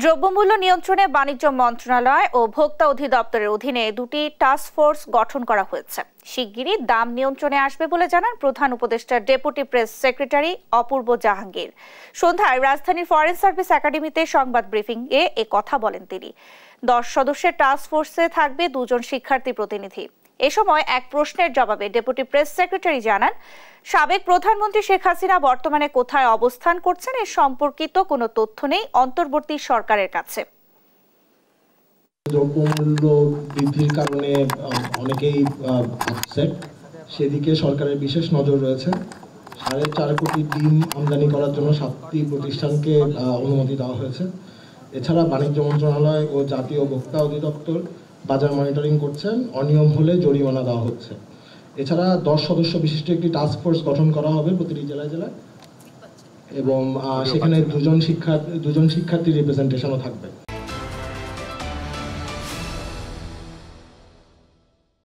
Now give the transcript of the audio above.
দ্রব্যমূল্য নিয়ন্ত্রণে বাণিজ্য মন্ত্রণালয় ও ভোক্তা অধিদপ্তরের অধীনে দুটি টাস্ক ফোর্স গঠন করা হয়েছে। শিগগিরই দাম নিয়ন্ত্রণে আসবে বলে জানান প্রধান উপদেষ্টার ডেপুটি প্রেস সেক্রেটারি অপূর্ব জাহাঙ্গীর। সন্ধ্যায় রাজধানীর ফরেন সার্ভিস একাডেমিতে সংবাদ ব্রিফিংয়ে এ কথা বলেন তিনি। 10 সদস্যের টাস্ক ফোর্সে থাকবে 2 জন শিক্ষার্থী প্রতিনিধি। এ সময় এক প্রশ্নের জবাবে ডেপুটি প্রেস সেক্রেটারি জানান, সাবেক প্রধানমন্ত্রী শেখ হাসিনা বর্তমানে কোথায় অবস্থান করছেন এ সম্পর্কিত কোনো তথ্য নেই অন্তর্বর্তী সরকারের কাছে। দ্রব্যমূল্য বৃদ্ধির কারণে অনেকেই আপসেট, সেদিকে সরকারের বিশেষ নজর রয়েছে। 4.5 কোটি ডিম আমদানি করার জন্য 7টি প্রতিষ্ঠানকে অনুমতি দেওয়া হয়েছে। এছাড়া বাণিজ্য মন্ত্রণালয় ও জাতীয় ভোক্তা অধিদপ্তর বাজার মনিটরিং করছেন, অনিয়ম হলে জরিমানা দেওয়া হচ্ছে। এছাড়া 10 সদস্য বিশিষ্ট একটি টাস্ক ফোর্স গঠন করা হবে প্রতিটি জেলায় এবং সেখানে দুজন শিক্ষার্থী রিপ্রেজেন্টেশনও থাকবে।